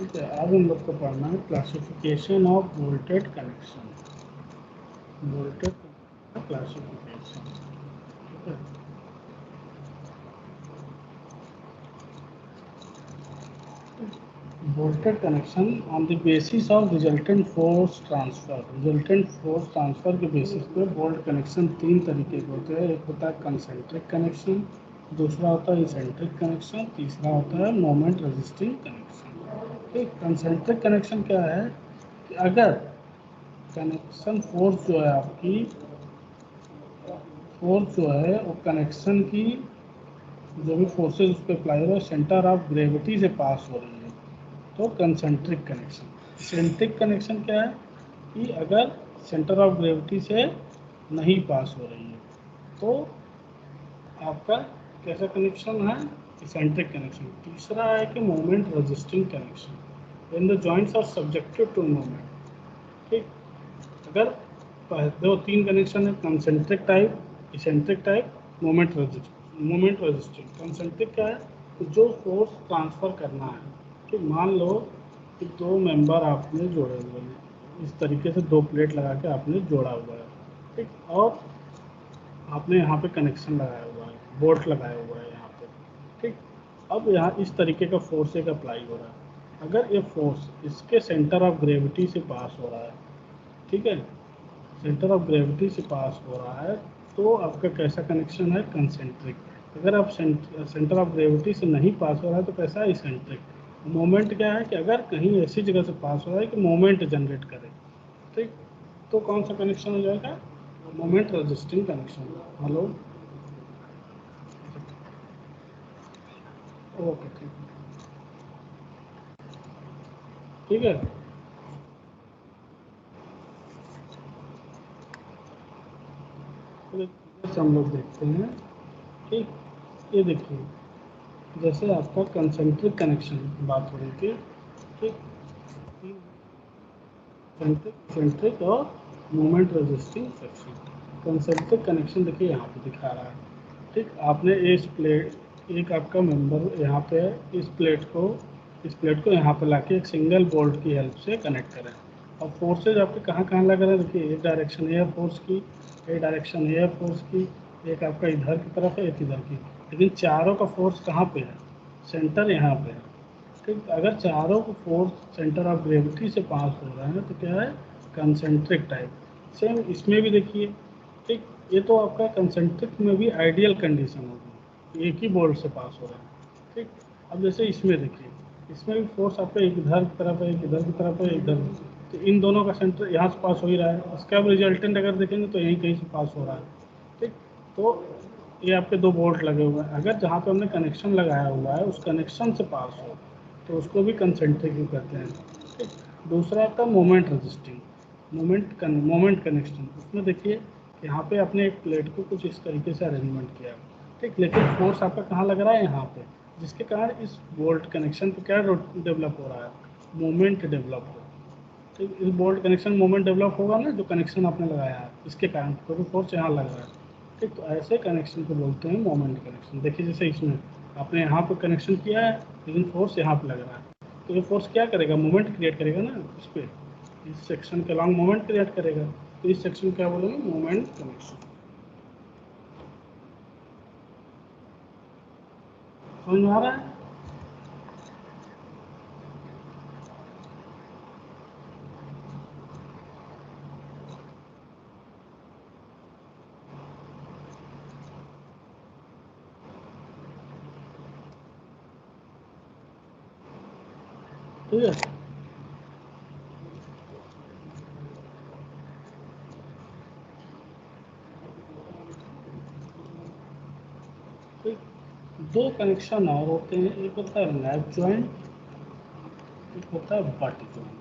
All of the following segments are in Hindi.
ठीक है, अब हम लोग को पढ़ना है classification of voltage connection. Voltage classification, ठीक है। Voltage connection on the basis of resultant force transfer. Resultant force transfer के बेसिस पे वोल्ट कनेक्शन तीन तरीके के होते हैं। एक होता है कंसेंट्रिक कनेक्शन, दूसरा होता है इसेंट्रिक कनेक्शन, तीसरा होता है मोमेंट रेजिस्टिंग कनेक्शन। ठीक, कंसेंट्रिक कनेक्शन क्या है कि अगर कनेक्शन फोर्स जो है आपकी, फोर्स जो है वो कनेक्शन की जो भी फोर्सेज उस पर अप्लाई हो रहा है सेंटर ऑफ ग्रेविटी से पास हो रही है तो कंसेंट्रिक कनेक्शन। इसेंट्रिक कनेक्शन क्या है कि अगर सेंटर ऑफ ग्रेविटी से नहीं पास हो रही है तो आपका कैसा कनेक्शन है, इसेंट्रिक कनेक्शन। तीसरा है कि moment resisting connection, when the joints are subjected to moment. ठीक, अगर दो तीन कनेक्शन है, concentric type, eccentric type, moment resisting. Concentric क्या है कि जो फोर्स ट्रांसफर करना है, कि मान लो कि दो मेंबर आपने जोड़े हुए हैं, इस तरीके से दो प्लेट लगा के आपने जोड़ा हुआ है, ठीक, और आपने यहाँ पे कनेक्शन लगाया हुआ है, बोल्ट लगाया हुआ है यहाँ पे, ठीक। अब यहाँ इस तरीके का फोर्स एक अप्लाई हो रहा है। अगर ये फोर्स इसके सेंटर ऑफ ग्रेविटी से पास हो रहा है, ठीक है, सेंटर ऑफ ग्रेविटी से पास हो रहा है तो आपका कैसा कनेक्शन है, कंसेंट्रिक। अगर आप सेंटर ऑफ ग्रेविटी से नहीं पास हो रहा है तो कैसा है, इसेंट्रिक। मोमेंट क्या है कि अगर कहीं ऐसी जगह से पास हो रहा है कि मोमेंट जनरेट करे, ठीक, तो कौन सा कनेक्शन हो जाएगा, moment resisting connection. Hello, okay, ठीक है। तो जैसे हम लोग देखते हैं, ठीक, ये देखिए, जैसे आपका कंसेंट्रिक कनेक्शन की बात हो रही थी, ठीक, सेंट्रिक और moment resisting section. Concentric connection देखिए यहाँ पे दिखा रहा है, ठीक, आपने इस प्लेट, एक आपका मेंबर यहाँ पे है, इस प्लेट को यहाँ पे लाके एक सिंगल बोल्ट की हेल्प से कनेक्ट करें। और फोर्सेज आपके कहाँ कहाँ लग रहे हैं, देखिए एक डायरेक्शन एयर फोर्स की, एक डायरेक्शन एयर फोर्स की, एक आपका इधर की तरफ है, एक इधर की, लेकिन चारों का फोर्स कहाँ पे है, सेंटर यहाँ पे है। ठीक, अगर चारों को फोर्स सेंटर ऑफ ग्रेविटी से पास हो रहा है तो क्या है, कंसेंट्रिक टाइप। सेम इसमें भी देखिए, ठीक, ये तो आपका कंसेंट्रिक में भी आइडियल कंडीशन होगी, एक ही बोल्ट से पास हो रहा है, ठीक। अब जैसे इसमें देखिए, इसमें भी फोर्स आपका एक इधर की तरफ है, एक इधर की तरफ है, एक इधर, तो इन दोनों का सेंटर यहाँ से पास हो ही रहा है। इसका अब रिजल्टेंट अगर देखेंगे तो यहीं कहीं से पास हो रहा है, ठीक। तो ये आपके दो बोल्ट लगे हुए हैं, अगर जहाँ पे हमने कनेक्शन लगाया हुआ है उस कनेक्शन से पास हो तो उसको भी कंसेंट्रिक ही कहते हैं, ठीक। दूसरा आता है मोमेंट रेजिस्टिंग, मोमेंट कनेक्शन। उसमें देखिए कि यहाँ पे आपने एक प्लेट को कुछ इस तरीके से अरेंजमेंट किया, ठीक, लेकिन फोर्स आपका कहाँ लग रहा है, यहाँ पे, जिसके कारण इस बोल्ट कनेक्शन पे क्या डेवलप हो रहा है, मोमेंट डेवलप हो, ठीक। इस बोल्ट कनेक्शन मोमेंट डेवलप होगा ना, जो कनेक्शन आपने लगाया है इसके कारण, क्योंकि फोर्स यहाँ लग रहा है, ठीक। तो ऐसे कनेक्शन को बोलते हैं मोमेंट कनेक्शन। देखिए जैसे इसमें आपने यहाँ पे कनेक्शन किया है लेकिन फोर्स यहाँ पे लग रहा है, तो ये फोर्स क्या करेगा, मोमेंट क्रिएट करेगा ना इस पर, इस सेक्शन के अलॉन्ग मोमेंट क्रिएट करेगा, तो इस सेक्शन क्या बोलेंगे, मोमेंट कनेक्शन। समझ में आ रहा है? ठीक है, ठीक। दो कनेक्शन और होते हैं, एक होता है लैप ज्वाइंट, एक होता है बट ज्वाइंट।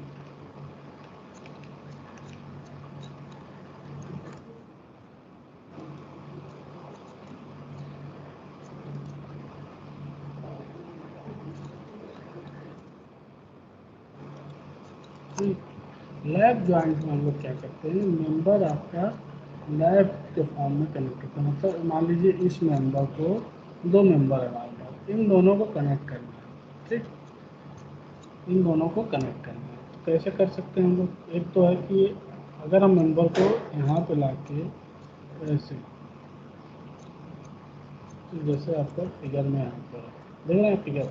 लैप जॉइंट में हम लोग क्या करते हैं, मेंबर आपका लैप के फॉर्म में कनेक्ट करते हैं। मतलब मान लीजिए इस मेंबर को, दो मेंबर है हमारे पास, इन दोनों को कनेक्ट करना है, ठीक। इन दोनों को कनेक्ट करना है। तो कैसे कर सकते हैं हम लोग? एक तो है कि अगर हम मेंबर को यहाँ पे ला के ऐसे, तो जैसे आपको फिगर में यहाँ पर देख रहे हैं फिगर,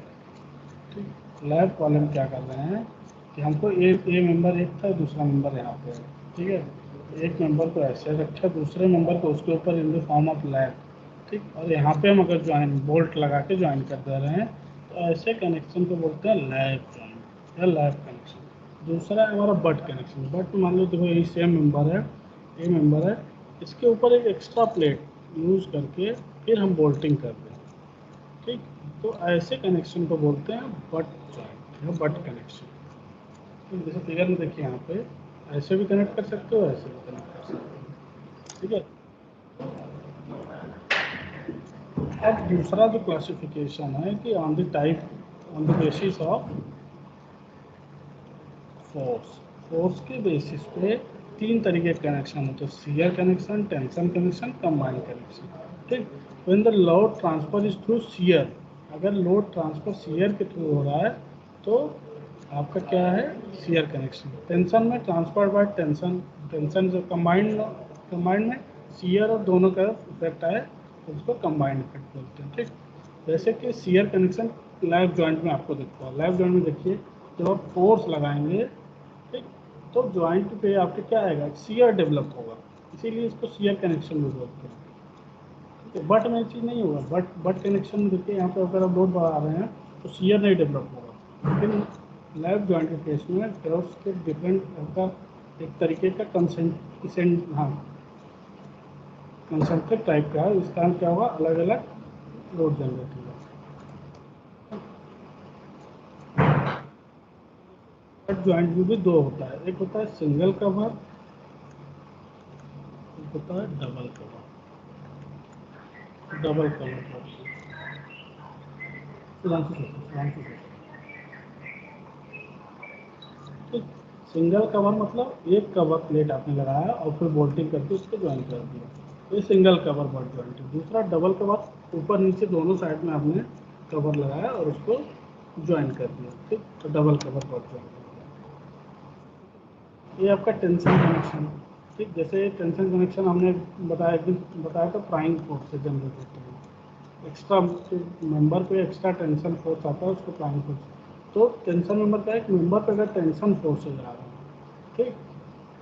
ठीक, लैब वाले में क्या कर रहे हैं कि हमको ए मेंबर एक था, दूसरा मेंबर यहाँ पे है, ठीक है। एक मेंबर को ऐसे रखा, दूसरे मेंबर को उसके ऊपर in the form of lab, ठीक। और यहाँ पे हम अगर ज्वाइन बोल्ट लगा के ज्वाइन कर दे रहे हैं, तो ऐसे कनेक्शन को बोलते हैं लैब ज्वाइन या लैब कनेक्शन। दूसरा है हमारा बट कनेक्शन। बट मान लो देखो यही सेम मेंबर है, ये मेंबर है, इसके ऊपर एक एक्स्ट्रा प्लेट यूज़ करके फिर हम बोल्टिंग कर दें, ठीक। तो ऐसे कनेक्शन को बोलते हैं बट जॉइंट या बट कनेक्शन। तो जैसे फिगर में देखिए यहाँ पे ऐसे भी कनेक्ट कर सकते हो, ऐसे भी कनेक्ट कर सकते हो, ठीक है। अब दूसरा जो क्लासिफिकेशन है कि on the type, on the basis of force, force के बेसिस पे तीन तरीके के कनेक्शन होते हैं, shear connection, tension connection, combined connection, ठीक। When the load transfer is through shear, अगर लोड ट्रांसफर शियर के थ्रू हो रहा है तो आपका क्या है, शियर कनेक्शन। टेंशन में ट्रांसफर बाय टेंशन, टेंशन जो कंबाइंड, कंबाइंड में शियर और दोनों का इफेक्ट आए तो उसको कंबाइंड इफेक्ट बोलते हैं, ठीक। जैसे कि शियर कनेक्शन लैब जॉइंट में आपको दिखता है, लैब जॉइंट में देखिए जब आप फोर्स लगाएंगे, ठीक, तो जॉइंट पे आपके क्या आएगा, शियर डेवलप होगा, इसीलिए इसको शियर कनेक्शन में बोलते हैं, ठीक है। बट में ये चीज़ नहीं होगा, बट कनेक्शन में देखिए यहाँ पे अगर आप लोड बढ़ा रहे हैं तो शियर नहीं डेवलप होगा, लेकिन लैब जॉइंट के केस में क्रॉस के डिफरेंट आपका एक तरीके का कंसेंट, हाँ, कंसेंट्रिक टाइप का है, इस कारण क्या होगा, अलग अलग लोड जनरेट होगा। बट जॉइंट में भी दो होता है, एक होता है सिंगल कवर, एक होता है double cover. Double cover Sudhanshu सोचो, सुधांशु सोचो, ठीक। सिंगल कवर मतलब एक कवर प्लेट आपने लगाया और फिर बोल्टिंग करके उसको ज्वाइन कर दिया, ये सिंगल कवर बट ज्वाइंट है। दूसरा डबल कवर, ऊपर नीचे दोनों साइड में आपने कवर लगाया और उसको ज्वाइन कर दिया, ठीक, तो डबल कवर बट ज्वाइंट। ये आपका टेंशन कनेक्शन, ठीक। जैसे टेंशन कनेक्शन हमने बताया, एक दिन बताया था, प्राइम फोर्स से जनरेट होते हैं, एक्स्ट्रा मेंबर पे एक्स्ट्रा टेंशन फोर्स आता है उसको प्राइम फोर्स। तो टेंशन मेंबर का एक मेंबर पे अगर टेंशन फोर्सेज आ रहा है, ठीक,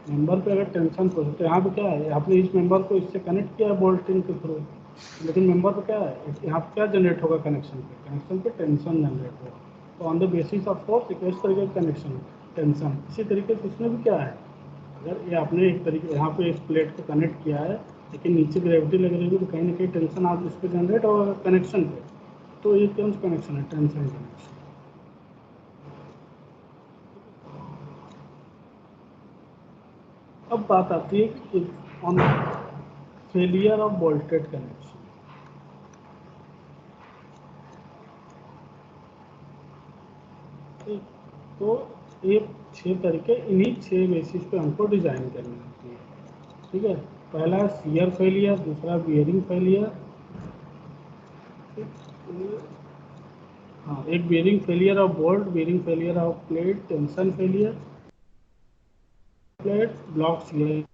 मेंबर पे अगर टेंशन फोर्स, तो यहाँ पे क्या है, आपने इस मेंबर को इससे कनेक्ट किया है बोल्टिंग के थ्रू, लेकिन मेंबर पे क्या है, यहाँ पे क्या जनरेट होगा, कनेक्शन पे टेंशन जनरेट होगा। तो on the basis of force एक इस तरीके का कनेक्शन है, टेंशन। इसी तरीके से इसमें भी क्या है, अगर ये आपने एक तरीके यहाँ पे इस प्लेट को कनेक्ट किया है, लेकिन नीचे ग्रेविटी लग रही है, तो कहीं ना कहीं टेंशन आप इस पर जनरेट होगा कनेक्शन पे, तो ये कौन सा कनेक्शन है, टेंशन कनेक्शन। अब बात आती है कि on failure of bolted connection, ठीक। तो ये छह तरीके, इन्हीं छह बेसिस पे हमको डिजाइन करनी होती है, ठीक है। पहला शियर फेलियर, दूसरा बियरिंग फेलियर, हाँ, एक bearing failure of bolt, bearing failure of plate, tension failure plate, block shear,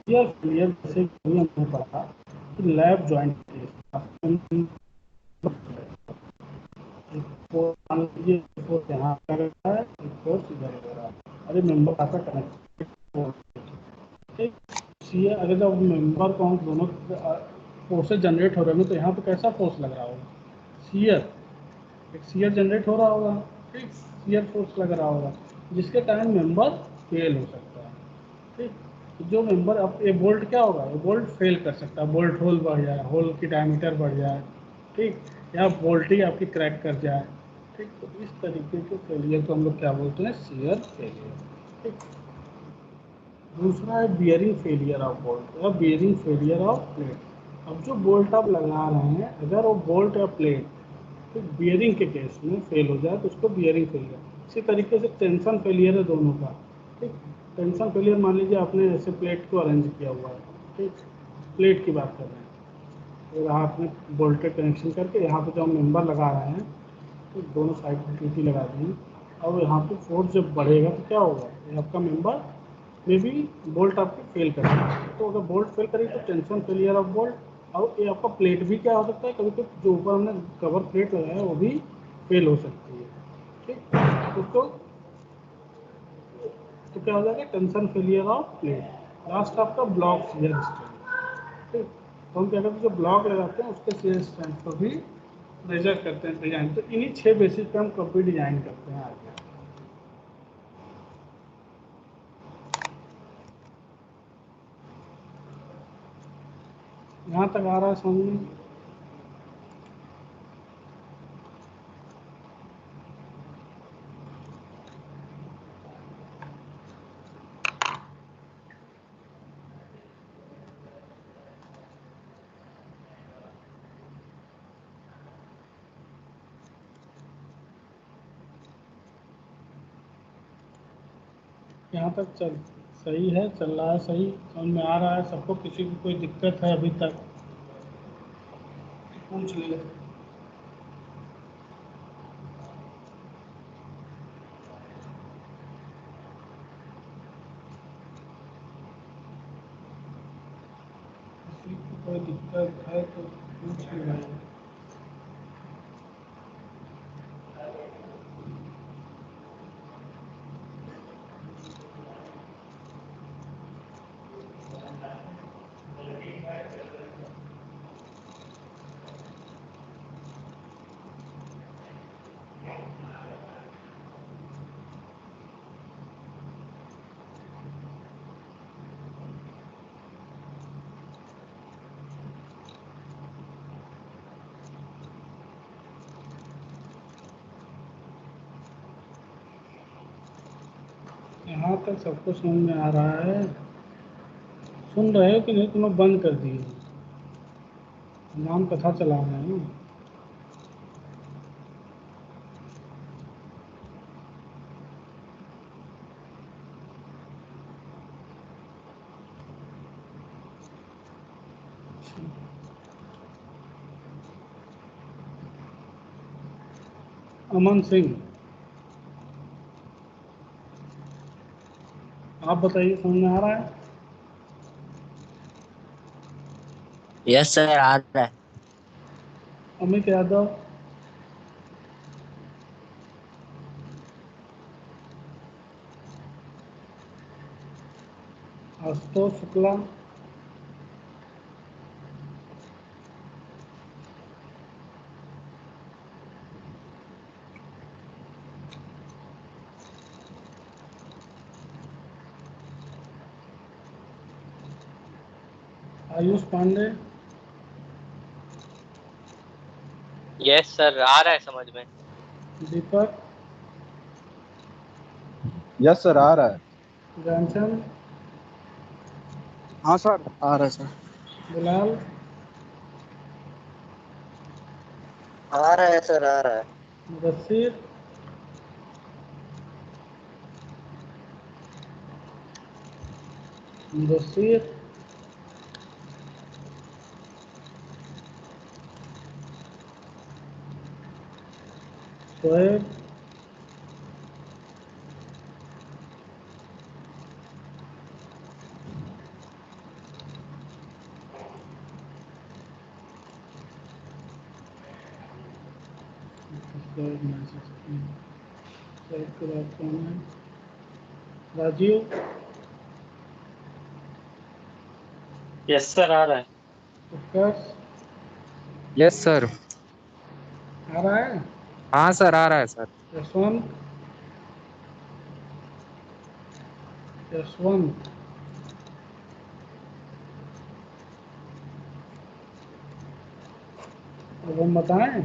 shear failure जैसे कि हमने पढ़ा कि लैब जॉइंट केस, मान लीजिए फोर्स यहाँ लग रहा है, एक फोर्स इधर लग रहा है, अरे मेंबर आपका कनेक्टेड फोर्स, शियर, अगर जब मेंबर को हम दोनों फोर्सेज जनरेट हो रहे हैं तो यहाँ पे कैसा फोर्स लग रहा होगा, शियर, एक शियर जनरेट हो रहा होगा, ठीक, शियर फोर्स लग रहा होगा, जिसके कारण मेंबर फेल हो सकता है, ठीक। तो जो मेंबर, अब ये बोल्ट क्या होगा, ये बोल्ट फेल कर सकता है, बोल्ट होल बढ़ जाए, होल की डायमीटर बढ़ जाए, ठीक, या बोल्ट ही आपकी क्रैक कर जाए, ठीक। तो इस तरीके के फेलियर को हम लोग क्या बोलते हैं, शियर फेलियर, ठीक। दूसरा है बियरिंग फेलियर ऑफ बोल्ट या बियरिंग फेलियर ऑफ प्लेट। अब जो बोल्ट आप लगा रहे हैं, अगर वो बोल्ट या प्लेट तो बियरिंग के केस में फेल हो जाए तो उसको बियरिंग फेलियर, इसी तरीके से टेंशन फेलियर है दोनों का। ठीक, टेंशन फेलियर मान लीजिए आपने ऐसे प्लेट को अरेंज किया हुआ है, ठीक, प्लेट की बात कर रहे हैं, तो यहाँ आपने बोल्टेड कनेक्शन करके यहाँ पे जो हम मेंबर लगा रहे हैं, तो दोनों साइड पर टीटी लगा दी। और यहाँ पे फोर्स जब बढ़ेगा तो क्या होगा, ये आपका मेंबर में भी बोल्ट आपके फेल करेगा। तो अगर बोल्ट फेल करेगी तो टेंशन फेलियर ऑफ बोल्ट, और ये आपका प्लेट भी क्या हो सकता है, कभी कभी जो ऊपर हमने कवर प्लेट लगाया है वो भी फेल हो सकती है। ठीक, उसको तो क्या हो जाएगा, tension failure of plate. Last आपका ब्लॉक शियर स्ट्रेंथ। ठीक, तो हम क्या करते हैं, जो ब्लॉक लगाते हैं उसके शियर स्ट्रेंथ को भी मेजर करते हैं डिजाइन। तो इन्हीं 6 बेसिस पे हम कभी डिजाइन करते हैं आगे। यहाँ तक आ रहा है समझ में? यहाँ तक चल सही है, चल रहा है सही, समझ में आ रहा है सबको? किसी को कोई दिक्कत है अभी तक पूछ ले। किसी को कोई दिक्कत है तो पूछ ले भाई। यहाँ तक सबको समझ में आ रहा है? सुन रहे हो कि नहीं? तुम्हें बंद कर दिए, नाम कथा चला रहे हैं ना। अमन सिंह, आप बताइए, समझ में आ रहा है? यस सर, आ रहा है। अमित यादव, आशुतोष शुक्ला, आयुष पांडे, यस सर, आ रहा है समझ में। दीपक, यस सर, आ रहा है। ज्ञानचंद, हाँ सर, आ रहा है सर। बिलाल, आ रहा है सर, आ रहा है। मुदस्सिर, मुदस्सिर, शोएब, शोएब के बाद कौन है, राजीव, यस सर, आ रहा है। उत्कर्ष, यस सर। आ रहा है? हाँ सर, आ रहा है सर। यशवंत, यशवंत, अब हम बताएं,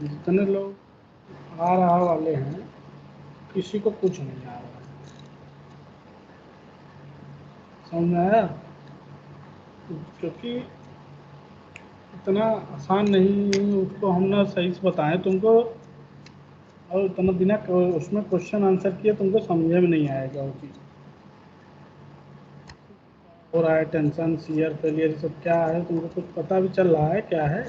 जितने लोग आ रहा वाले हैं किसी को कुछ नहीं आ रहा है, समझ में आया? क्योंकि इतना आसान नहीं उसको हम ना सही से बताएं तुमको, और इतना बिना उसमें क्वेश्चन आंसर किए तुमको समझे में नहीं आएगा वो चीज़। हो रहा है टेंशन, फियर, फेलियर, ये सब क्या है तुमको कुछ पता भी चल रहा है क्या है?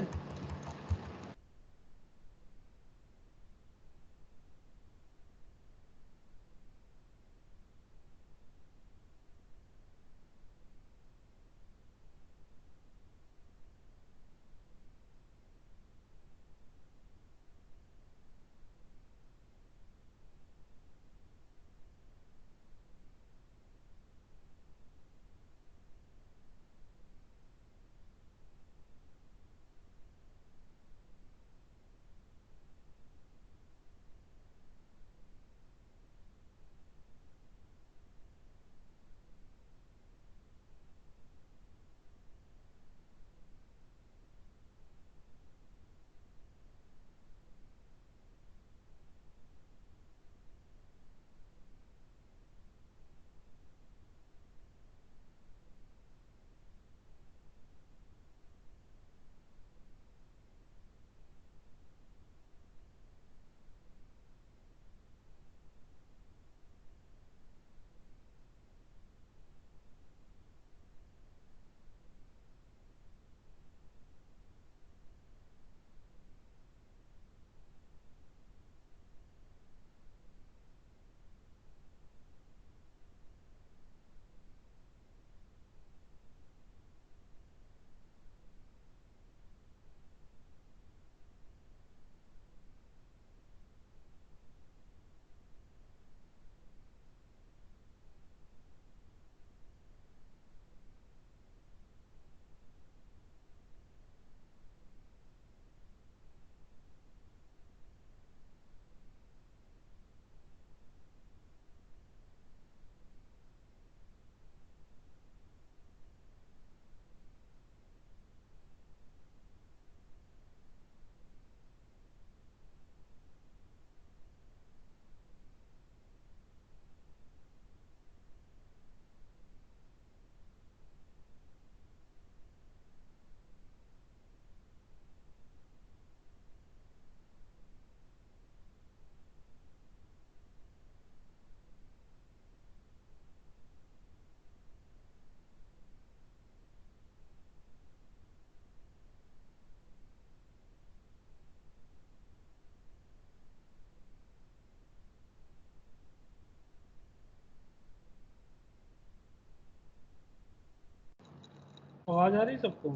आवाज़ आ रही सबको?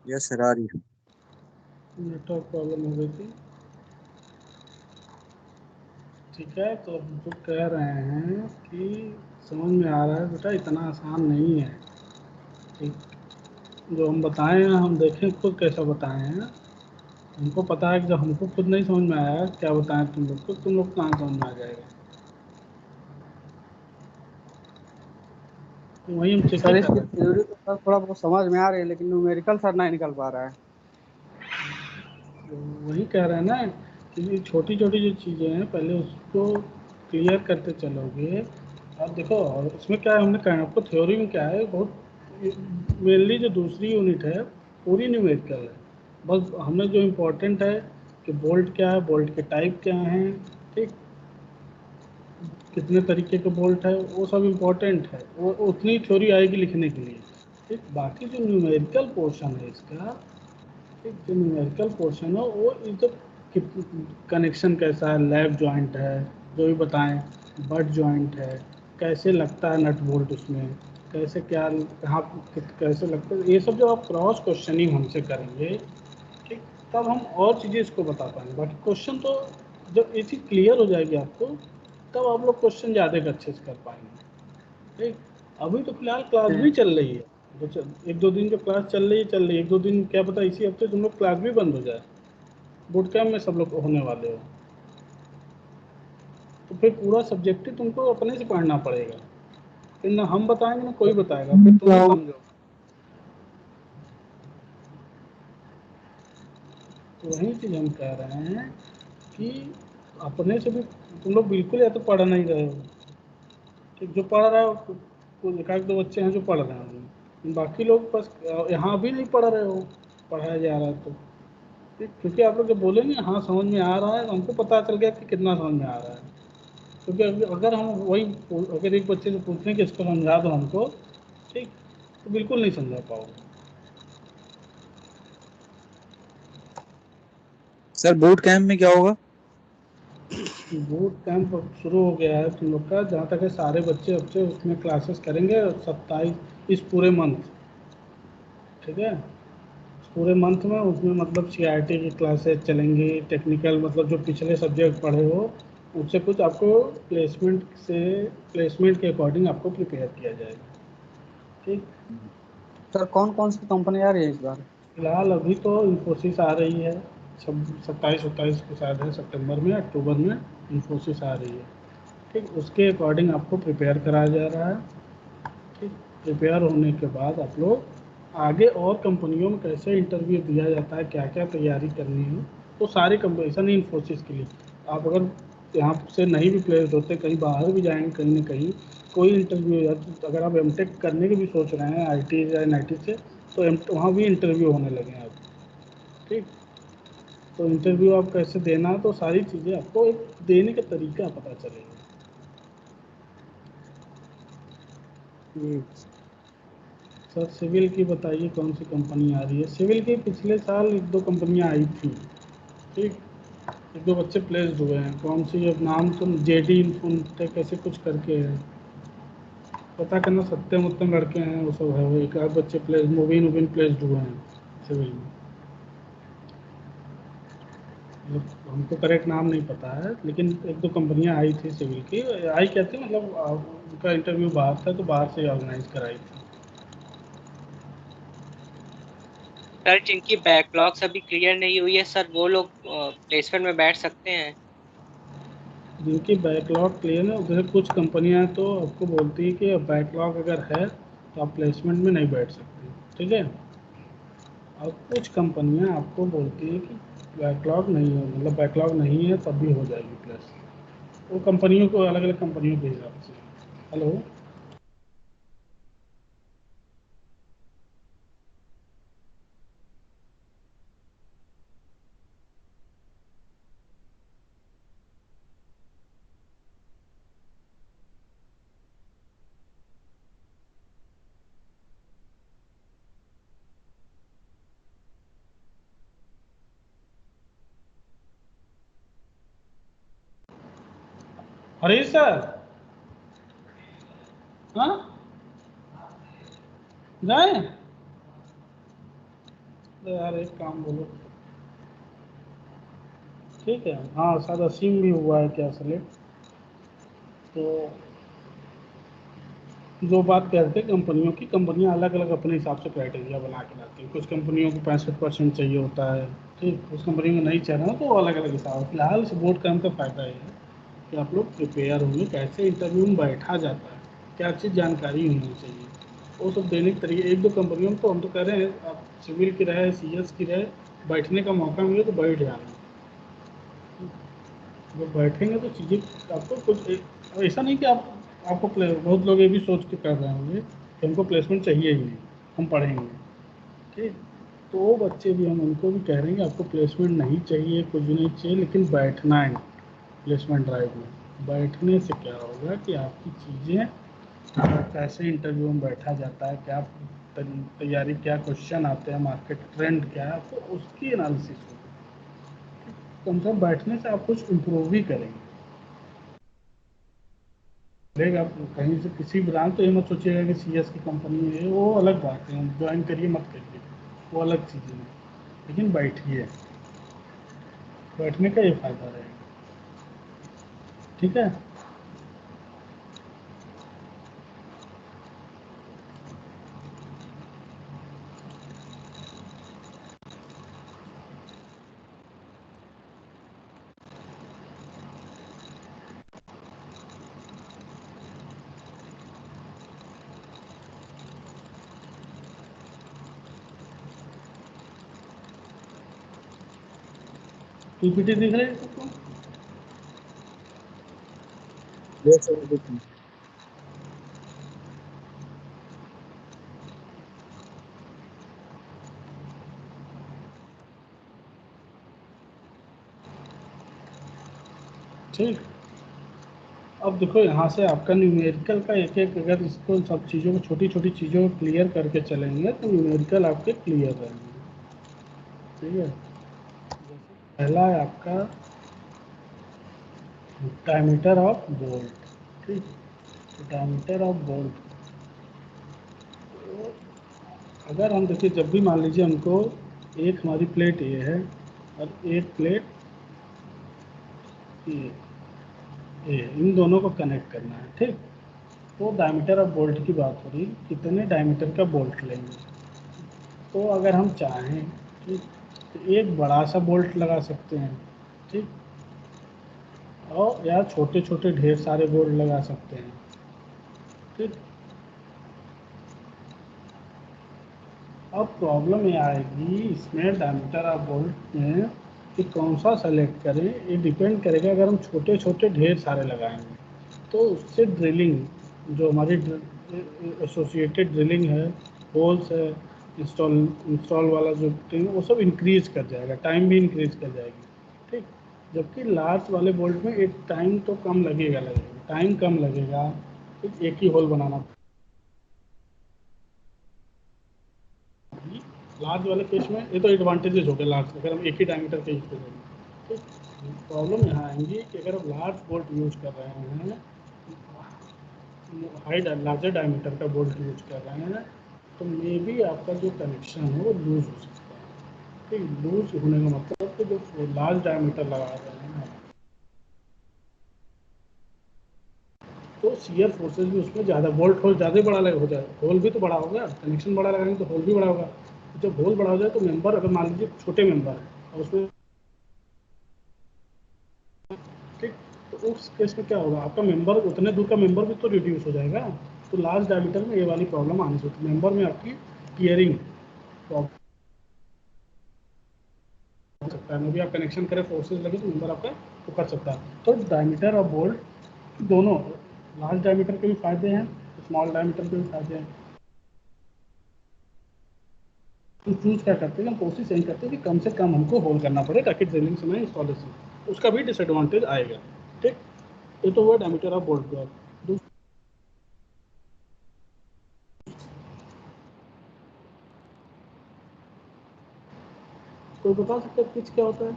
यस सर आ रही है। नेटवर्क प्रॉब्लम हो गई थी। ठीक है, तो हम जो कह रहे हैं कि समझ में आ रहा है बेटा, इतना आसान नहीं है। ठीक, जो हम बताए हैं हम देखें खुद कैसा बताए हैं। हमको पता है कि जब हमको खुद नहीं समझ में आया क्या बताएं तुम लोग को, तुम लोग कहाँ समझ में आ जाएगा। तो वही हम चेक ही सर कर इसकी रहे थे। थ्योरी तो सर थोड़ा बहुत समझ में आ रही है, लेकिन न्यूमेरिकल सर नहीं निकल पा रहा है। तो वही कह रहे हैं ना कि ये छोटी छोटी जो चीज़ें हैं पहले उसको क्लियर करते चलोगे। अब देखो, और इसमें क्या है, हमने कहा आपको थ्योरी में क्या है, बहुत मेनली जो दूसरी यूनिट है पूरी न्यूमेरिकल है। बस हमें जो इम्पोर्टेंट है कि बोल्ट क्या है, बोल्ट के टाइप क्या हैं, ठीक, कितने तरीके के बोल्ट है, वो सब इम्पोर्टेंट है, वो उतनी थ्योरी आएगी लिखने के लिए। ठीक, बाकी जो न्यूमेरिकल पोर्शन है इसका, एक जो न्यूमेरिकल पोर्शन है वो इस जो कनेक्शन कैसा है, लैब जॉइंट है जो भी बताएं, बट जॉइंट है, कैसे लगता है नट बोल्ट उसमें, कैसे क्या कहाँ कैसे लगता है, ये सब जब आप क्रॉस क्वेश्चनिंग हमसे करेंगे, ठीक, तब हम और चीज़ें इसको बता पाएंगे। बाकी क्वेश्चन तो जब ये चीज़ क्लियर हो जाएगी आपको, तब आप लोग क्वेश्चन ज़्यादा अच्छे से कर पाएंगे। ठीक, अभी तो फिलहाल क्लास भी चल रही है। एक दो दिन जो क्लास चल रही है, एक दो दिन क्या पता इसी हफ्ते तुम लोग क्लास भी बंद हो जाए, बूट कैम्प में सब लोग होने वाले हो, तो फिर पूरा सब्जेक्ट ही तुमको अपने से पढ़ना पड़ेगा। फिर ना हम बताएंगे ना कोई बताएगा, फिर तुम ही समझो। तो वही चीज़ हम कह रहे हैं कि अपने से भी तुम लोग बिल्कुल या तो पढ़ नहीं रहे हो। ठीक, जो पढ़ रहा है कुछ एक आध दो बच्चे हैं जो पढ़ रहे हैं, बाकी लोग बस यहाँ भी नहीं पढ़ रहे हो, पढ़ाया जा रहा है तो ठीक, क्योंकि आप लोग जब बोलेंगे हाँ समझ में आ रहा है तो हमको पता चल गया कि कितना समझ में आ रहा है। क्योंकि अगर हम वही अगर एक बच्चे से पूछते हैं कि इसको समझा दो हमको, ठीक, तो बिल्कुल नहीं समझा पाओगे। सर बूट कैंप में क्या होगा? बूट कैंप अब शुरू हो गया है तुम लोग का, जहाँ तक है सारे बच्चे बच्चे उसमें क्लासेस करेंगे 27 इस पूरे मंथ, ठीक है। इस पूरे मंथ में उसमें मतलब CRT की क्लासेस चलेंगी, टेक्निकल मतलब जो पिछले सब्जेक्ट पढ़े हो उससे कुछ आपको प्लेसमेंट के अकॉर्डिंग आपको प्रिपेयर किया जाएगा, ठीक। सर कौन कौन सी कंपनी आ रही है इस बार? फिलहाल अभी तो इन्फोसिस आ रही है, सब 27-28 को शायद है, सितंबर में अक्टूबर में इन्फोसिस आ रही है, ठीक। उसके अकॉर्डिंग आपको प्रिपेयर कराया जा रहा है, ठीक। प्रिपेयर होने के बाद आप लोग आगे और कंपनियों में कैसे इंटरव्यू दिया जाता है, क्या क्या तैयारी करनी है, तो सारी कंपनी, ऐसा नहीं इन्फोसिस के लिए, आप अगर यहाँ से नहीं भी प्लेस्ड होते कहीं बाहर भी जाएंगे कहीं ना कहीं, कोई इंटरव्यू या अगर आप एमटेक करने की भी सोच रहे हैं IT या NIT से, तो वहाँ भी इंटरव्यू होने लगे हैं अब, ठीक। तो इंटरव्यू आप कैसे देना है तो सारी चीज़ें आपको एक देने का तरीका पता चलेगा। सर सिविल की बताइए कौन सी कंपनी आ रही है? सिविल की पिछले साल एक दो कंपनियां आई थी, ठीक। एक दो बच्चे प्लेस्ड हुए हैं, कौन सी अब नाम तो JD इन्फोटेक कैसे कुछ करके है, पता करना। सत्यम उत्तम लड़के हैं वो सब है, वो एक आध बच्चे प्लेस मुबिन उबिन प्लेस्ड हुए हैं सिविल में। मतलब हमको करेक्ट नाम नहीं पता है, लेकिन एक दो कंपनियां आई थी सिविल की, आई क्या थी मतलब उनका इंटरव्यू बाहर था तो बाहर से ऑर्गेनाइज कराई थी। सर जिनकी बैकलॉग्स अभी क्लियर नहीं हुई है सर, वो लोग प्लेसमेंट में बैठ सकते हैं? जिनकी बैकलॉग क्लियर है, जैसे कुछ कंपनियां तो आपको बोलती है कि बैकलॉग अगर है तो आप प्लेसमेंट में नहीं बैठ सकते, ठीक है। और कुछ कंपनियां आपको बोलती है कि बैकलॉग नहीं है, मतलब बैकलॉग नहीं है तब भी हो जाएगी प्लस, वो कंपनियों को अलग अलग कंपनियों के हिसाब से। हेलो। हरीश सर, हाँ जाए तो यार एक काम बोलो, ठीक है। हाँ शायद असीम भी हुआ है क्या सेलेक्ट, तो जो बात कहते हैं कंपनियों की, कंपनियां अलग अलग अपने हिसाब से क्राइटेरिया बना के लाती हैं, कुछ कंपनियों को 65% चाहिए होता है, ठीक। उस कंपनी में नहीं चाहिए ना तो अलग अलग हिसाब है। फिलहाल इस बोर्ड का का फ़ायदा ये है कि आप लोग प्रिपेयर होंगे, कैसे इंटरव्यू में बैठा जाता है, क्या चीज़ जानकारी होनी चाहिए, वो सब देने के तरीके। एक दो कंपनियों में तो हम तो कह रहे हैं आप सिविल की रहे CS की रहे, बैठने का मौका मिले तो बैठ जाना, जब बैठेंगे तो चीज़ें आपको कुछ ऐसा नहीं कि आपको बहुत लोग ये भी सोच के कर रहे होंगे कि हमको प्लेसमेंट चाहिए ही नहीं, हम पढ़ेंगे, ठीक। तो वो बच्चे भी हम उनको भी कह रहे हैं कि आपको प्लेसमेंट नहीं चाहिए, कुछ भी नहीं चाहिए, लेकिन बैठना है प्लेसमेंट ड्राइव में। बैठने से क्या होगा कि आपकी चीज़ें कैसे इंटरव्यू में बैठा जाता है, क्या तैयारी, क्या क्वेश्चन आते हैं, मार्केट ट्रेंड क्या है, आपको उसकी एनालिसिस होगी। कम से कम बैठने से आप कुछ इम्प्रूव भी करेंगे। लेगा आप कहीं से किसी ब्रांच, तो ये मत सोचिएगा कि CS की कंपनी है, वो अलग बात है, ज्वाइन करिए मत करिए, वो अलग चीज़ें हैं, लेकिन बैठिए, बैठने का ये फ़ायदा रहेगा, ठीक है। PPT दिख रही है आपको? यस सर देखिए। ठीक। अब देखो यहाँ से आपका न्यूमेरिकल का एक एक, अगर इसको सब चीज़ों को छोटी छोटी चीज़ों को क्लियर करके चलेंगे तो न्यूमेरिकल आपके क्लियर रहेंगे। ठीक है, जैसे पहला है आपका डायमीटर ऑफ बोल्ट। ठीक, डायमीटर ऑफ बोल्ट, अगर हम देखिए जब भी मान लीजिए हमको एक हमारी प्लेट ये है और एक प्लेट ये, इन दोनों को कनेक्ट करना है। ठीक, तो डायमीटर ऑफ बोल्ट की बात हो रही, कितने डायमीटर का बोल्ट लेंगे। तो अगर हम चाहें, ठीक, तो एक बड़ा सा बोल्ट लगा सकते हैं। ठीक, और या छोटे छोटे ढेर सारे बोल्ट लगा सकते हैं। ठीक, अब प्रॉब्लम ये आएगी इसमें डायमीटर ऑफ बोल्ट में कि कौन सा सेलेक्ट करें। ये डिपेंड करेगा, अगर हम छोटे छोटे ढेर सारे लगाएंगे तो उससे ड्रिलिंग, जो हमारी एसोसिएटेड ड्रिलिंग है, होल्स है, इंस्टॉल वाला जो ड्रिलिंग, वो सब इंक्रीज कर जाएगा, टाइम भी इंक्रीज कर जाएगी। ठीक, जबकि लार्ज वाले बोल्ट में एक टाइम तो कम लगेगा, टाइम कम लगेगा। ठीक, एक ही होल बनाना। लार्ज वाले केस में ये तो एडवांटेजेस हो गए लार्ज, अगर हम एक ही डायमीटर का यूज करेंगे। तो प्रॉब्लम यहाँ आएंगी कि अगर हम लार्ज बोल्ट यूज कर रहे हैं, हाई लार्जर डायमीटर का बोल्ट यूज कर रहे हैं, तो मे बी आपका जो कनेक्शन है वो लूज हो सकता है। ठीक, लूज होने का मतलब कि जो लार्ज डायमीटर लगा रहे हैं तो शियर फोर्सेज भी उसमें ज़्यादा, बोल्ट होल ज़्यादा बड़ा हो जाए, होल भी तो बड़ा होगा, कनेक्शन बड़ा लगाएंगे तो होल भी बड़ा होगा। जब होल बड़ा हो जाए तो मेंबर, अगर मान लीजिए छोटे मेंबर है और उसमें, ठीक, तो उस केस में क्या होगा, आपका मेंबर, उतने दूर का मेंबर भी तो रिड्यूस हो जाएगा। तो लार्ज डायमीटर में ये वाली प्रॉब्लम आनी चाहिए, मेंबर में आपकी टीयरिंग प्रॉब्लम हो सकता है। मे भी आप कनेक्शन करें, फोर्सेज लगे तो मेंबर आपका वो कर सकता है। तो डायमीटर और बोल्ट दोनों, लार्ज डायमीटर के भी फायदे हैं, स्मॉल डायमीटर के भी फायदे हैं। तो चूज क्या करते हैं, हम कोशिश यही करते हैं कि कम से कम हमको होल करना पड़े ताकि ड्रिलिंग समय इंस्टॉलेशन, उसका भी डिसएडवांटेज आएगा। ठीक, ये तो हुआ डायमीटर ऑफ बोल्ट का। कोई बता सकता है पिच क्या होता है?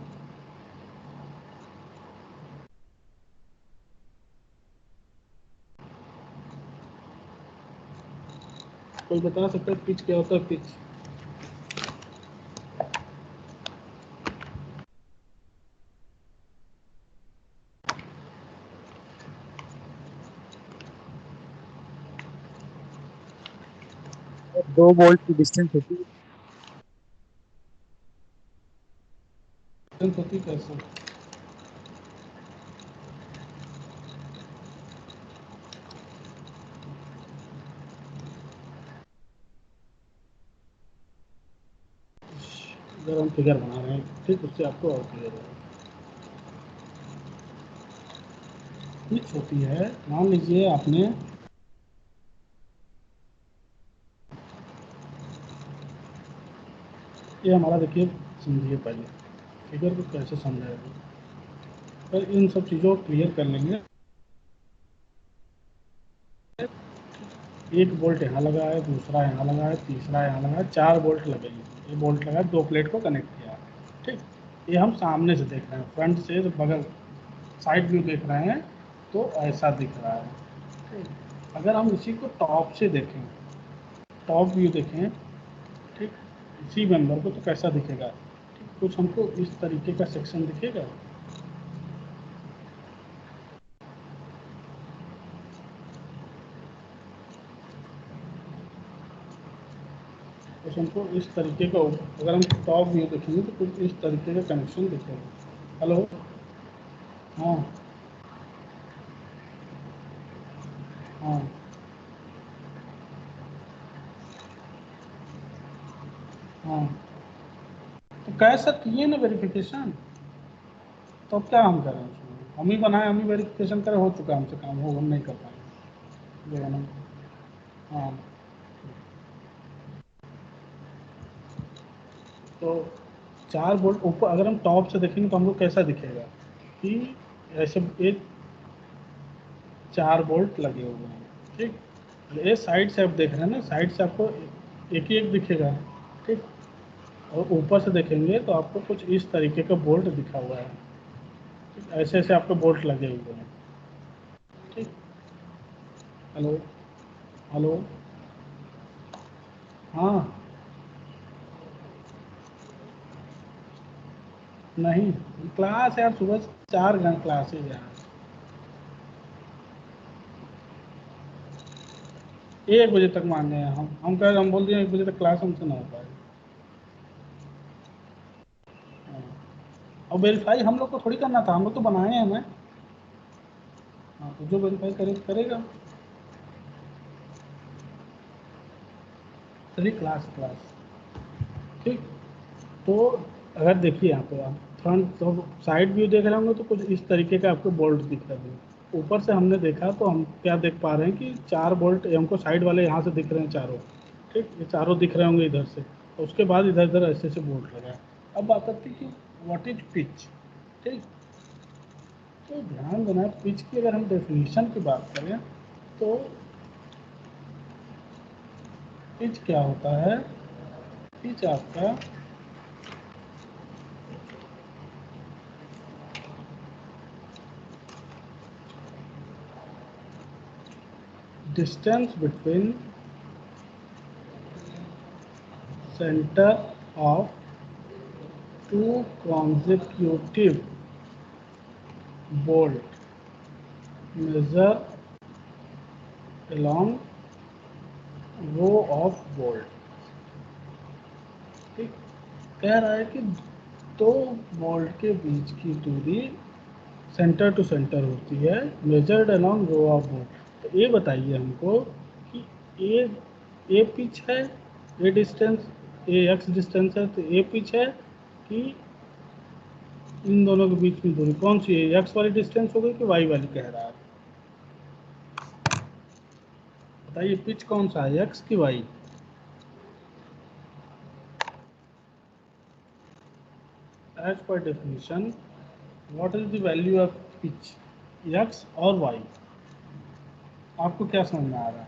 कोई बता सकता है पिच क्या होता है? पिच, दो वोल्ट की डिस्टेंस होती है। होती कैसे? अगर हम फिगर बना रहे हैं, ठीक, उससे आपको और क्लियर होगा। पिच होती है, मान लीजिए आपने, ये हमारा देखिए, समझिए पहले फिगर को कैसे समझाएगा, पर इन सब चीज़ों को क्लियर कर लेंगे। एक बोल्ट यहाँ लगा है, दूसरा यहाँ लगा है, तीसरा यहाँ लगा है, 4 बोल्ट लगेंगे। ये बोल्ट लगा है, 2 प्लेट को कनेक्ट किया है। ठीक, ये हम सामने से देख रहे हैं, फ्रंट से बगल साइड व्यू देख रहे हैं तो ऐसा दिख रहा है। ठीक, अगर हम इसी को टॉप से देखें, टॉप व्यू देखें, ठीक, इसी मेंबर को, तो कैसा दिखेगा? ठीक, कुछ हमको इस तरीके का सेक्शन दिखेगा। कुछ हमको इस तरीके का, अगर हम टॉप व्यू देखेंगे तो कुछ इस तरीके का कनेक्शन दिखेगा। हेलो, हाँ, हाँ, हाँ, तो कैसा किए ना वेरिफिकेशन, तो अब क्या हम करें उसमें? हम ही बनाए, हम ही वेरिफिकेशन करें, हो चुका हमसे काम, हो, हम नहीं कर पाएंगे ये बना। हाँ, तो 4 बोल्ट ऊपर, अगर हम टॉप से देखेंगे तो हमको कैसा दिखेगा कि ऐसे ये 4 बोल्ट लगे हुए हैं, ठीक। ये साइड से आप देख रहे हैं ना, साइड से आपको एक ही एक दिखेगा, ठीक। और ऊपर से देखेंगे तो आपको कुछ इस तरीके का बोल्ट दिखा हुआ है, ठीक। ऐसे ऐसे आपको बोल्ट लगे हुए हैं, ठीक। हेलो, हेलो, हाँ, नहीं क्लास यार सुबह से 4 घंटे क्लासेज हैं, 1 बजे तक मांगे हैं हम कह रहे, हम बोल दिए 1 बजे तक क्लास हमसे ना हो पाएगी। हाँ। और वेरीफाई हम लोग को थोड़ी करना था, हम लोग तो बनाए हैं ना। हाँ, तो जो वेरीफाई करे करेगा। चलिए क्लास, ठीक। तो अगर देखिए यहाँ पे आप फ्रंट तो साइड व्यू देख रहे होंगे तो कुछ इस तरीके का आपको बोल्ट दिख रहे होंगे। ऊपर से हमने देखा तो हम क्या देख पा रहे हैं कि 4 बोल्ट हमको साइड वाले यहाँ से दिख रहे हैं चारों, ठीक। ये चारों दिख रहे होंगे इधर से, और उसके बाद इधर इधर ऐसे ऐसे बोल्ट लगा है। अब बात आती है कि व्हाट इज पिच, ठीक। तो ध्यान देना, पिच की अगर हम डेफिनेशन की बात करें तो पिच क्या होता है, पिच आपका distance between center of 2 consecutive bolt measure along row of bolt, ठीक। कह रहा है कि 2 बोल्ट के बीच की दूरी सेंटर टू सेंटर होती है, measured along row of bolt. तो ये बताइए हमको कि ए पिच है, a distance, a x distance है, तो ए पिच है कि इन दोनों के बीच में दूरी कौन सी है, एक्स वाली डिस्टेंस हो गई कि वाई वाली कह रहा है, बताइए पिच कौन सा है, एक्स की वाई। एज पर definition what is the value of pitch, x और वाई। आपको क्या समझ में आ रहा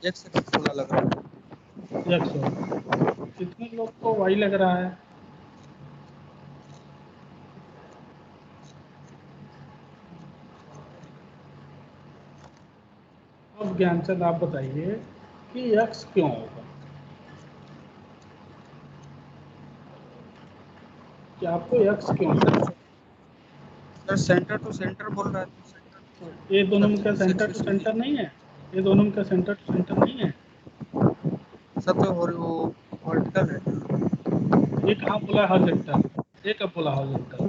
एक सेकंड थोड़ा लग रहा है। है, एक्स और कितने लोग को वाई लग रहा है। अब ज्ञानचंद आप बताइए कि एक्स क्यों होगा, कि आपको एक्स क्यों होगा। सर सेंटर टू सेंटर बोल रहा है तो सेंटर ये दोनों में क्या इस सेंटर टू एक्सिस में सेंटर नहीं है, ये दोनों में क्या सेंटर टू सेंटर नहीं है। सब तो वो वर्टिकल है। ये कहाँ बोला हॉरिजॉन्टल, ये कब बोला हॉरिजॉन्टल।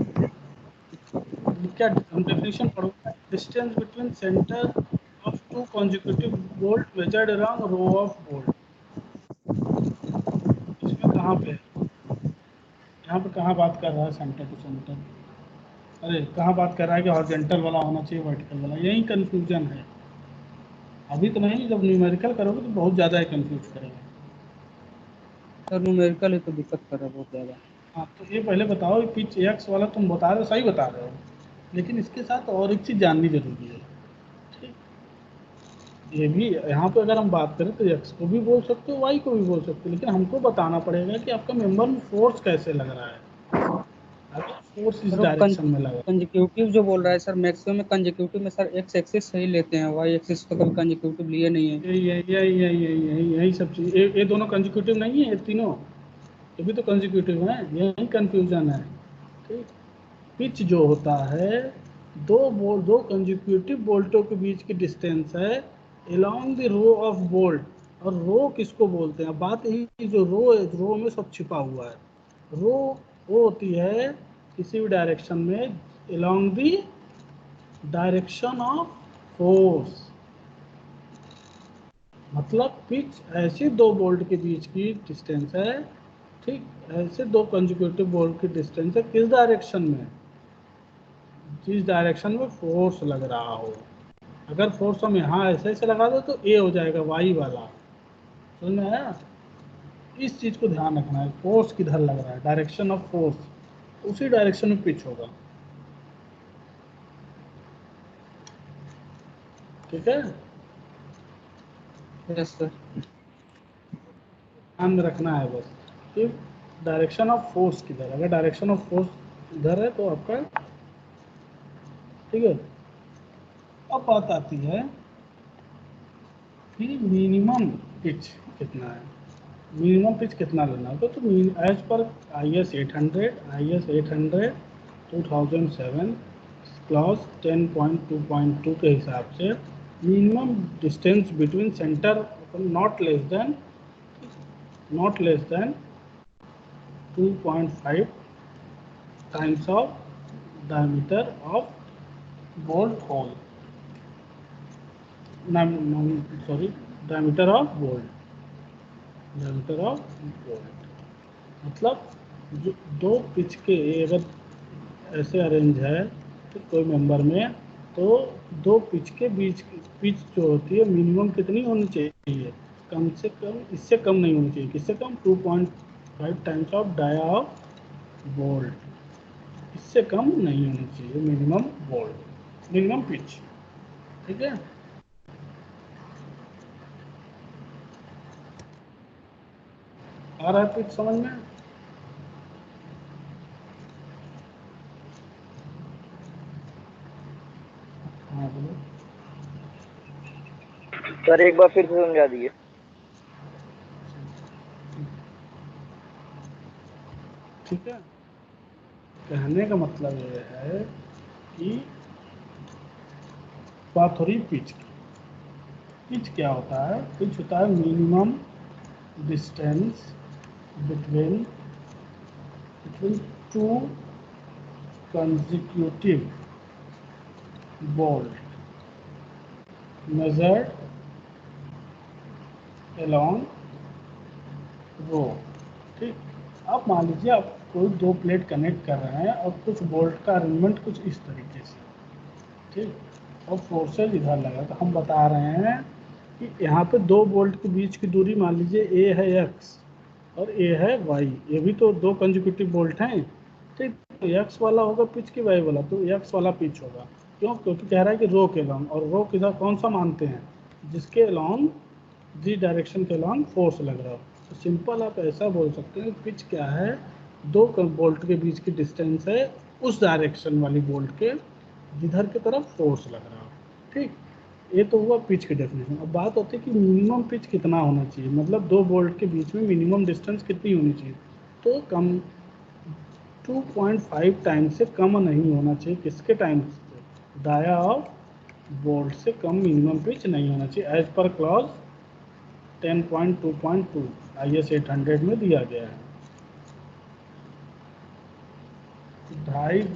क्या हम डेफिनेशन पढ़ो, distance between centre of 2 consecutive bolt measured around row of bolt. इसमें कहाँ पे है? यहाँ पे कहाँ बात कर रहा है सेंटर टू सेंटर, अरे कहाँ बात कर रहा है कि हॉरिजॉन्टल वाला होना चाहिए वर्टिकल वाला, यही कंफ्यूजन है। अभी तो नहीं, जब न्यूमेरिकल करोगे तो बहुत ज़्यादा ही कंफ्यूज करेगा। सर न्यूमेरिकल है तो दिक्कत कर रहा है बहुत ज़्यादा। हाँ, तो ये पहले बताओ कि पिच एक्स वाला तुम बता रहे हो, सही बता रहे हो, लेकिन इसके साथ और एक चीज़ जाननी जरूरी है, ठीक। ये भी यहाँ पे अगर हम बात करें तो एक्स को भी बोल सकते हो, वाई को भी बोल सकते हो, लेकिन हमको बताना पड़ेगा कि आपका मेंबर में फोर्स कैसे लग रहा है, अगर फोर्स इस सर डायरेक्शन में लग रहा कंजिक्यूटिव जो बोल रहा है सर, मैक्सिमम में कंजिक्यूटिव में सर एक्स एक्सिस सही लेते हैं, वाई एक्सिस तो कभी कंजिक्यूटिव लिए नहीं है। है, यही सब चीज़, ये दोनों कंजिक्यूटिव नहीं है, ये तीनों, ये भी तो कंजिक्यूटिव है, यही कंफ्यूजन है, ठीक। पिच जो होता है, दो कंजिक्यूटिव बोल्टों के बीच की डिस्टेंस है along the row of bolt. और रो किसको बोलते हैं, बात यही, जो रो है, रो में सब छिपा हुआ है। रो वो होती है किसी भी डायरेक्शन में along the direction of force, मतलब पिच ऐसे 2 बोल्ट के बीच की डिस्टेंस है, ठीक। ऐसे 2 कंजिक्यूटिव बोल्ट की डिस्टेंस है किस डायरेक्शन में, जिस डायरेक्शन में फोर्स लग रहा हो। अगर फोर्स हम यहाँ ऐसे ऐसे लगा दो तो ए हो जाएगा वाई वाला, समझ में आया। इस चीज़ को ध्यान रखना है, फोर्स किधर लग रहा है, डायरेक्शन ऑफ फोर्स, उसी डायरेक्शन में पिच होगा। ठीक है, यस सर। ध्यान में रखना है बस कि डायरेक्शन ऑफ फोर्स किधर, अगर डायरेक्शन ऑफ फोर्स इधर है तो आपका ठीक है। अब बात आती है कि मिनिमम पिच कितना है, मिनिमम पिच कितना लेना होगा। तो एज पर IS 800 2007 क्लॉज 10.2.2 के हिसाब से minimum distance between centre not less than 2.5 times of diameter of bolt hole, sorry, diameter of bolt, मतलब दो पिच के अगर ऐसे अरेंज है तो कोई मेंबर में, तो दो पिच के बीच पिच जो होती है मिनिमम कितनी होनी चाहिए, कम से कम, इससे कम नहीं होनी चाहिए, किससे कम, 2.5 times of dia of bolt, इससे कम नहीं होनी चाहिए मिनिमम बोल्ट, मिनिमम पिच। ठीक है, आ रहा है पिच समझ में? हाँ बोलो। सर एक बार फिर से समझा दीजिए। ठीक है, कहने का मतलब ये है कि बात हो रही पिच की। पिच क्या होता है? पिच होता है minimum distance between two consecutive bolt measured along रो। ठीक, अब मान लीजिए आप कोई दो प्लेट कनेक्ट कर रहे हैं और कुछ बोल्ट का अरेंजमेंट कुछ इस तरीके से, ठीक, और फोर्सेज इधर लगा, तो हम बता रहे हैं कि यहाँ पे दो बोल्ट के बीच की दूरी मान लीजिए ए है x और ए है y, ये भी तो दो कंजिक्यूटिव बोल्ट हैं। ठीक, तो x वाला होगा पिच की y वाला, तो x वाला पिच होगा। क्यों? क्योंकि कह रहा है कि रो के लॉन्ग, और रो किधर कौन सा मानते हैं, जिसके लॉन्ग जी डायरेक्शन के लॉन्ग फोर्स लग रहा हो। तो सिंपल आप ऐसा बोल सकते हैं पिच क्या है, दो बोल्ट के बीच की डिस्टेंस है उस डायरेक्शन वाली बोल्ट के जिधर की तरफ फोर्स लग रहा हो। ठीक, ये तो हुआ पिच की डेफिनेशन। अब बात होती है कि मिनिमम पिच कितना होना चाहिए, मतलब दो बोल्ट के बीच में मिनिमम डिस्टेंस कितनी होनी चाहिए। तो कम 2.5 टाइम्स से कम नहीं होना चाहिए, किसके टाइम्स से, डाया ऑफ बोल्ट से कम मिनिमम पिच नहीं होना चाहिए, एज पर क्लॉज 10.2.2 IS 800 में दिया गया है। 2.5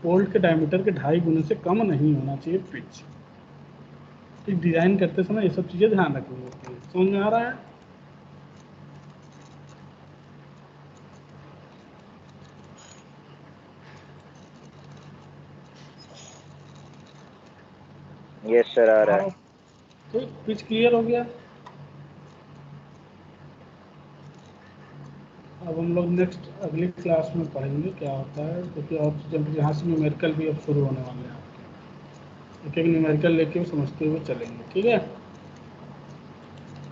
बोल्ट के डायमीटर के 2.5 गुने से कम नहीं होना चाहिए पिच। डिजाइन करते समय ये सब चीजें ध्यान रखनी होती है। समझ में आ रहा है? यस सर आ रहा है। ठीक, पिच क्लियर हो गया। अब हम लोग नेक्स्ट अगली क्लास में पढ़ेंगे क्या होता है, क्योंकि और जब यहाँ से न्यूमेरिकल भी अब शुरू होने वाले हैं आपके, एक एक न्यूमेरिकल लेके समझते हुए चलेंगे। ठीक है।